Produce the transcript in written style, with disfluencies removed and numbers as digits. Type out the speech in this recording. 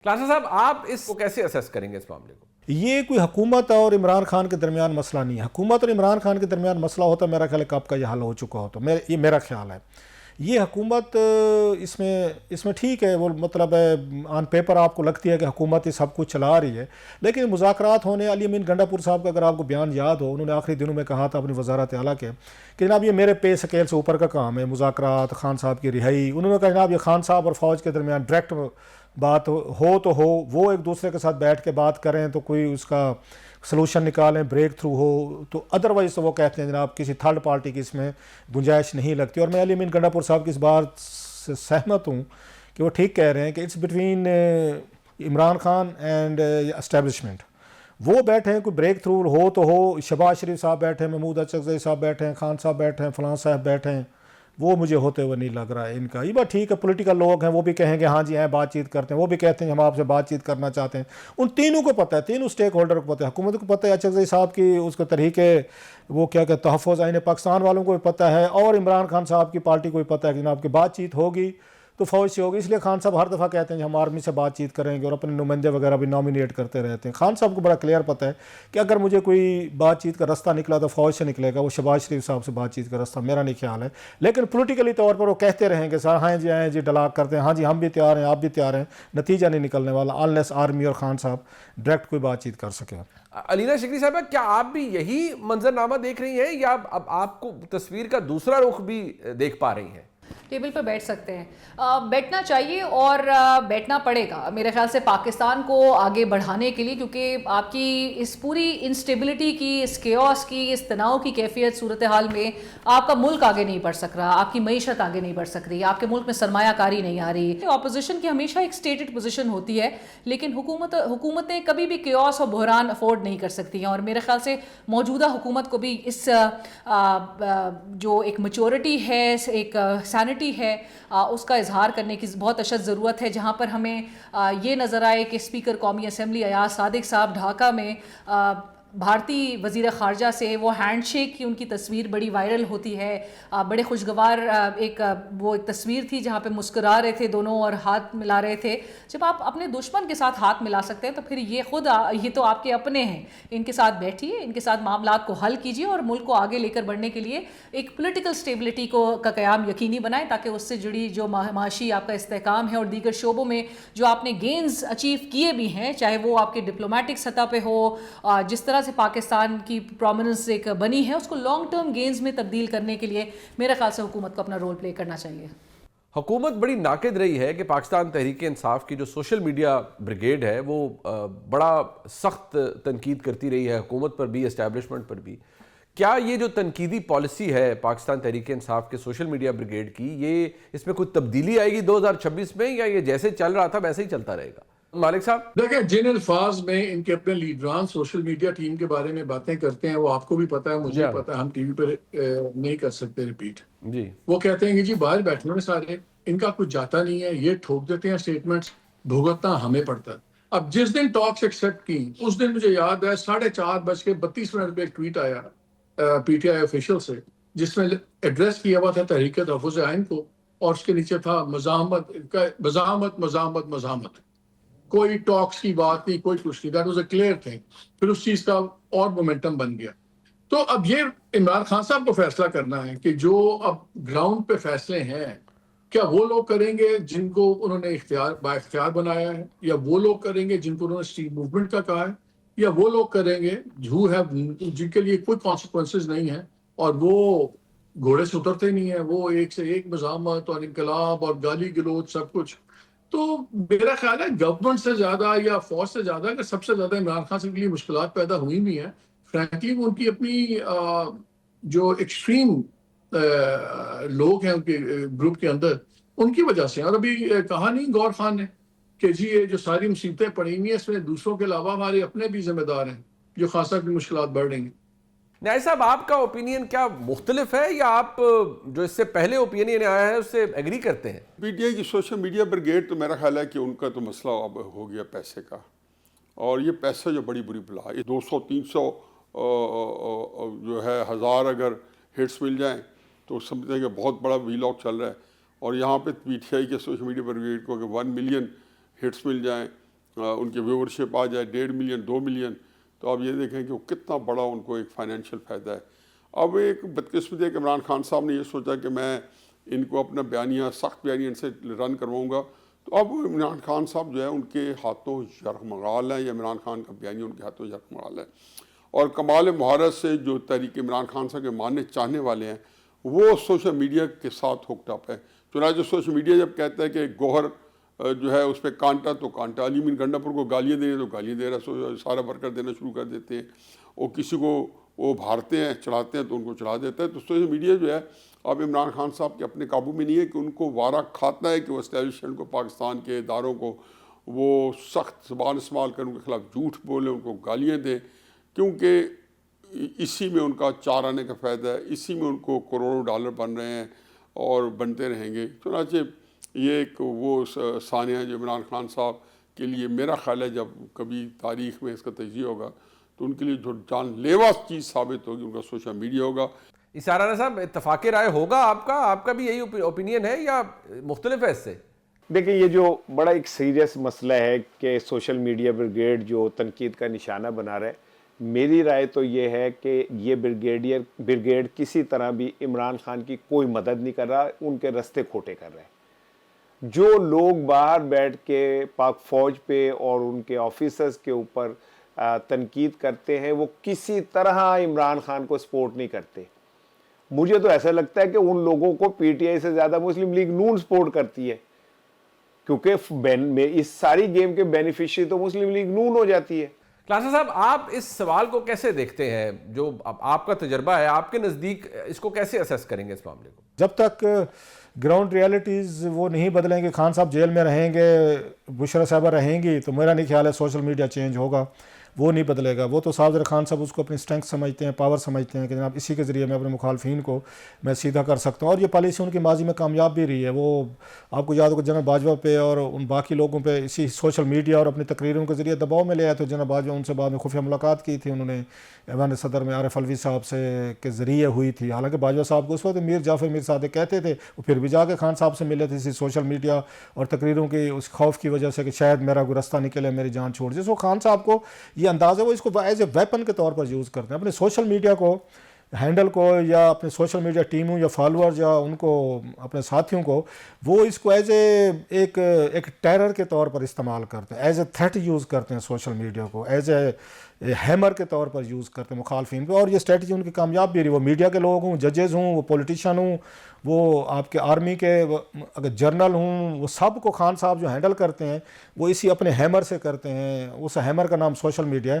کلاسا صاحب آپ اس کو کیسے اسیس کریں گے اس معاملے کو؟ یہ کوئی حکومت اور عمران خان کے درمیان مسئلہ نہیں ہے. حکومت اور عمران خان کے درمیان مسئلہ ہوتا میرا خیال ہے کب کا یہ حل ہو چکا ہوتا. یہ میرا خیال ہے. یہ حکومت اس میں ٹھیک ہے، وہ مطلب آن پیپر آپ کو لگتی ہے کہ حکومت یہ سب کچھ چلا رہی ہے، لیکن مذاکرات ہونے. علی امین گنڈا پور صاحب کا اگر آپ کو بیان یاد ہو، انہوں نے آخری دنوں میں کہا تھا اپنی وزارت اعلیٰ کے کہ جناب یہ میرے پے سکیل سے اوپر کا کام ہے، مذاکرات، خان صاحب کی رہائی. انہوں نے کہا جناب یہ خان صاحب اور فوج کے درمیان ڈائریکٹ بات ہو تو ہو، وہ ایک دوسرے کے ساتھ بیٹھ کے بات کریں تو کوئی اس کا سلوشن نکالیں، بریک تھرو ہو. تو ادروائز تو وہ کہتے ہیں جناب کسی تھرڈ پارٹی کی اس میں گنجائش نہیں لگتی. اور میں علی امین گنڈا پور صاحب کی اس بات سے سہمت ہوں کہ وہ ٹھیک کہہ رہے ہیں کہ it's between Imran Khan and establishment. وہ بیٹھے ہیں، کوئی بریک تھرو ہو تو ہو. شہباز شریف صاحب بیٹھے ہیں، محمود اچکزئی صاحب بیٹھے ہیں، خان صاحب بیٹھے ہیں، فلاں صاحب بیٹھے ہیں. وہ مجھے ہوتے ہوئے نہیں لگ رہا ہے ان کا. یہ بات ٹھیک ہے، پولیٹیکل لوگ ہیں، وہ بھی کہیں گے ہاں جی ہیں بات چیت کرتے ہیں، وہ بھی کہتے ہیں ہم آپ سے بات چیت کرنا چاہتے ہیں. ان تینوں کو پتہ ہے، تینوں سٹیک ہولڈر کو پتہ ہے. حکومت کو پتہ ہے اچکزئی صاحب کی اس کو طریقے وہ کیا کہ تحفظ آئین پاکستان والوں کو بھی پتہ ہے، اور عمران خان صاحب کی پارٹی کو بھی پتہ ہے کہ جناب کی بات چیت ہوگی تو فوج سے ہوگی. اس لیے خان صاحب ہر دفعہ کہتے ہیں کہ ہم آرمی سے بات چیت کریں گے اور اپنے نمائندے وغیرہ بھی نامینیٹ کرتے رہتے ہیں. خان صاحب کو بڑا کلیئر پتہ ہے کہ اگر مجھے کوئی بات چیت کا رستہ نکلا تو فوج سے نکلے گا، وہ شہباز شریف صاحب سے بات چیت کا رستہ میرا نہیں خیال ہے. لیکن پولیٹیکلی طور پر وہ کہتے رہیں گے سر ہاں جی آئیں جی ڈلاک کرتے ہیں، ہاں جی ہم بھی تیار ہیں، آپ بھی تیار ہیں. نتیجہ نہیں نکلنے والا انلیس آرمی اور خان صاحب ڈائریکٹ کوئی بات چیت کر سکے. علینا شکری صاحبہ، کیا آپ بھی یہی منظرنامہ دیکھ رہی ہیں یا اب آپ کو تصویر کا دوسرا رخ بھی دیکھ پا رہی ہیں؟ ٹیبل پہ بیٹھ سکتے ہیں، بیٹھنا چاہیے اور بیٹھنا پڑے گا میرے خیال سے پاکستان کو آگے بڑھانے کے لیے، کیونکہ آپ کی اس پوری انسٹیبلٹی کی، اس کیوس کی، اس تناؤ کی کیفیت صورتحال میں آپ کا ملک آگے نہیں بڑھ سک رہا، آپ کی معیشت آگے نہیں بڑھ سک رہی، آپ کے ملک میں سرمایہ کاری نہیں آ رہی. اپوزیشن کی ہمیشہ ایک اسٹیٹڈ پوزیشن ہوتی ہے، لیکن حکومتیں کبھی بھی کیوس اور بحران افورڈ نہیں کر سکتی ہیں. اور میرے خیال سے موجودہ حکومت کو بھی اس جو ایک میچورٹی ہے، ایک سینٹی ہے، اس کا اظہار کرنے کی بہت اشد ضرورت ہے. جہاں پر ہمیں یہ نظر آئے کہ اسپیکر قومی اسمبلی ایاز صادق صاحب ڈھاکہ میں بھارتی وزیر خارجہ سے وہ ہینڈ شیک کی ان کی تصویر بڑی وائرل ہوتی ہے. بڑے خوشگوار ایک تصویر تھی جہاں پہ مسکرا رہے تھے دونوں اور ہاتھ ملا رہے تھے. جب آپ اپنے دشمن کے ساتھ ہاتھ ملا سکتے ہیں تو پھر یہ تو آپ کے اپنے ہیں. ان کے ساتھ بیٹھیے، ان کے ساتھ معاملات کو حل کیجیے اور ملک کو آگے لے کر بڑھنے کے لیے ایک پولیٹیکل سٹیبلٹی کا قیام یقینی بنائیں، تاکہ اس سے جڑی جو معاشی آپ کا استحکام ہے اور دیگر شعبوں میں جو آپ نے گینز اچیو کیے بھی ہیں، چاہے وہ آپ کے ڈپلومیٹک سطح پہ ہو، جس طرح سے پاکستان کی پرومیننس ایک بنی ہے، اس کو لانگ ٹرم گینز میں تبدیل کرنے کے لیے میرے خیال سے حکومت کو اپنا رول پلے کرنا چاہیے. حکومت بڑی ناقد رہی ہے کہ پاکستان تحریک انصاف کی جو سوشل میڈیا بریگیڈ ہے وہ بڑا سخت تنقید کرتی رہی ہے، حکومت پر بھی، اسٹیبلشمنٹ پر بھی. کیا یہ جو تنقیدی پالیسی ہے پاکستان تحریک انصاف کے سوشل میڈیا بریگیڈ کی، یہ اس میں کوئی تبدیلی آئے گی 2026 میں، یا یہ جیسے چل رہا تھا ویسے ہی چلتا رہے گا؟ مالک صاحب دیکھیں، جن الفاظ میں ان کے اپنے لیڈران سوشل میڈیا ٹیم کے بارے میں باتیں کرتے ہیں وہ آپ کو بھی پتا ہے، مجھے بھی پتا ہے، ہم ٹی وی پہ نہیں کر سکتے ریپیٹ. جی، وہ کہتے ہیں کہ جی باہر بیٹھنے میں سارے ان کا کچھ جاتا نہیں ہے، یہ ٹھوک دیتے ہیں سٹیٹمنٹس، بھگتنا ہمیں پڑتا ہے. اب جس دن ٹاکس ایکسیپٹ کی اس دن مجھے یاد ہے 4:32 پہ ایک ٹویٹ آیا پی ٹی آئی آفیشیل سے، جس میں ایڈریس کیا ہوا تھا تحریک تحفظ آئین کو، اور اس کے نیچے تھا مزاحمت. کوئی ٹاکس کی بات نہیں، کوئی کچھ نہیں. That was a clear thing. پھر اس چیز کا اور مومنٹم بن گیا. تو اب یہ عمران خان صاحب کو فیصلہ کرنا ہے کہ جو اب گراؤنڈ پہ فیصلے ہیں کیا وہ لوگ کریں گے جن کو انہوں نے با اختیار بنایا ہے، یا وہ لوگ کریں گے جن کو انہوں نے اسٹریٹ موومنٹ کا کہا ہے، یا وہ لوگ کریں گے جن کے لیے کوئی کانسیکوینسز نہیں ہے اور وہ گھوڑے سے اترتے نہیں ہیں، وہ ایک سے ایک مزاحمت اور انقلاب اور گالی گلوچ سب کچھ. تو میرا خیال ہے گورنمنٹ سے زیادہ یا فوج سے زیادہ اگر سب سے زیادہ عمران خان صاحب کے لیے مشکلات پیدا ہوئی بھی ہیں، فرینکلی وہ ان کی اپنی جو ایکسٹریم لوگ ہیں ان کے گروپ کے اندر، ان کی وجہ سے. اور ابھی کہا نہیں گور خان نے کہ جی یہ جو ساری مصیبتیں پڑی ہوئی ہیں اس میں دوسروں کے علاوہ ہمارے اپنے بھی ذمہ دار ہیں جو خاصا کی مشکلات بڑھ رہی ہیں. نائب صاحب آپ کا اوپینین کیا مختلف ہے یا آپ جو اس سے پہلے اوپینین آیا ہے اس سے ایگری کرتے ہیں؟ پی ٹی آئی کی سوشل میڈیا بریگیڈ تو میرا خیال ہے کہ ان کا تو مسئلہ اب ہو گیا پیسے کا، اور یہ پیسہ جو بڑی بری بلا ہے. 200-300 جو ہے 1000 اگر ہٹس مل جائیں تو سمجھتے ہیں کہ بہت بڑا ویلاگ چل رہا ہے. اور یہاں پہ پی ٹی آئی کے سوشل میڈیا بریگیڈ کو کہ 1 ملین ہٹس مل جائیں ان کی ویورشپ آ جائے 1.5 ملین 2 ملین، تو آپ یہ دیکھیں کہ وہ کتنا بڑا ان کو ایک فائنینشیل فائدہ ہے۔ اب ایک بدقسمتی ہے کہ عمران خان صاحب نے یہ سوچا کہ میں ان کو اپنا بیانیہ، سخت بیانیہ ان سے رن کرواؤں گا، تو اب عمران خان صاحب جو ہے ان کے ہاتھوں یرغمال ہیں، یا عمران خان کا بیانیہ ان کے ہاتھوں یرغمال ہے۔ اور کمال مہارت سے جو تحریک عمران خان صاحب کے ماننے چاہنے والے ہیں وہ سوشل میڈیا کے ساتھ ہوکڈ اپ ہے۔ چنانچہ سوشل میڈیا جب کہتا ہے کہ گوہر جو ہے اس پہ کانٹا تو کانٹا، علی امین گنڈا پور کو گالیاں دے رہے تو گالیاں دے رہا، سارا ورکر دینا شروع کر دیتے ہیں، اور کسی کو وہ بھارتے ہیں چڑھاتے ہیں تو ان کو چڑھا دیتا ہے۔ تو سوشل میڈیا جو ہے اب عمران خان صاحب کے اپنے قابو میں نہیں ہے کہ ان کو وارہ کھاتا ہے کہ وہ اسٹیبلشمنٹ کو، پاکستان کے اداروں کو وہ سخت زبان استعمال کریں، ان کے خلاف جھوٹ بولیں، ان کو گالیاں دیں، کیونکہ اسی میں ان کا 4 آنے کا فائدہ ہے، اسی میں ان کو کروڑوں ڈالر بن رہے ہیں اور بنتے رہیں گے۔ چنانچہ یہ ایک وہ ثانیہ ہے جو عمران خان صاحب کے لیے میرا خیال ہے جب کبھی تاریخ میں اس کا تجزیہ ہوگا تو ان کے لیے جو جان لیوا چیز ثابت ہوگی ان کا سوشل میڈیا ہوگا۔ اسارانہ صاحب، اتفاق رائے ہوگا آپ کا بھی یہی اوپینین ہے یا مختلف ہے اس سے؟ دیکھیں، یہ جو بڑا ایک سیریس مسئلہ ہے کہ سوشل میڈیا بریگیڈ جو تنقید کا نشانہ بنا رہا ہے، میری رائے تو یہ ہے کہ یہ بریگیڈ کسی طرح بھی عمران خان کی کوئی مدد نہیں کر رہا، ان کے رستے کھوٹے کر رہے ہیں۔ جو لوگ باہر بیٹھ کے پاک فوج پہ اور ان کے آفیسرز کے اوپر تنقید کرتے ہیں وہ کسی طرح عمران خان کو سپورٹ نہیں کرتے۔ مجھے تو ایسا لگتا ہے کہ ان لوگوں کو پی ٹی آئی سے زیادہ مسلم لیگ نون سپورٹ کرتی ہے، کیونکہ اس ساری گیم کے بینیفیشری تو مسلم لیگ نون ہو جاتی ہے۔ کلاسا صاحب، آپ اس سوال کو کیسے دیکھتے ہیں؟ جو آپ کا تجربہ ہے، آپ کے نزدیک اس کو کیسے اسیس کریں گے اس معاملے کو؟ جب تک گراؤنڈ ریالٹیز وہ نہیں بدلیں گے، خان صاحب جیل میں رہیں گے، بشرا صاحبہ رہیں گی، تو میرا نہیں خیال ہے سوشل میڈیا چینج ہوگا، وہ نہیں بدلے گا۔ وہ تو صاحب خان صاحب اس کو اپنی اسٹرینتھ سمجھتے ہیں، پاور سمجھتے ہیں کہ جناب اسی کے ذریعے میں اپنے مخالفین کو میں سیدھا کر سکتا ہوں، اور یہ پالیسی ان کی ماضی میں کامیاب بھی رہی ہے۔ وہ آپ کو یاد ہوگا جنرل باجوہ پہ اور ان باقی لوگوں پہ اسی سوشل میڈیا اور اپنی تقریروں کے ذریعے دباؤ میں لے آئے، تو جنرل باجوہ ان سے بعد میں خفیہ ملاقات کی تھی، انہوں نے ایوان صدر میں عارف الوی صاحب سے کے ذریعے ہوئی تھی۔ حالانکہ باجوہ صاحب کو اس وقت میر جعفر میر صادق کہتے تھے، وہ پھر بھی جا کے خان صاحب سے ملے تھے اسی سوشل میڈیا اور تقریروں کی اس خوف کی وجہ سے کہ شاید میرا کوئی رستہ نکلے، میری جان چھوڑ جائے۔ سو خان صاحب کو یہ انداز ہے، وہ اس کو ایز اے ویپن کے طور پر یوز کرتے ہیں، اپنے سوشل میڈیا کو ہینڈل کو یا اپنے سوشل میڈیا ٹیموں یا فالوور یا ان کو اپنے ساتھیوں کو وہ اس کو ایز اے ایک ٹیرر کے طور پر استعمال کرتے ہیں، ایز اے تھریٹ یوز کرتے ہیں سوشل میڈیا کو، ایز اے ہیمر کے طور پر یوز کرتے ہیں مخالفین پہ، اور یہ اسٹریٹجی ان کی کامیاب بھی رہی۔ وہ میڈیا کے لوگ ہوں، ججز ہوں، وہ پولیٹیشین ہوں، وہ آپ کے آرمی کے اگر جرنل ہوں، وہ سب کو خان صاحب جو ہینڈل کرتے ہیں وہ اسی اپنے ہیمر سے کرتے ہیں۔ اس ہیمر کا نام سوشل میڈیا ہے۔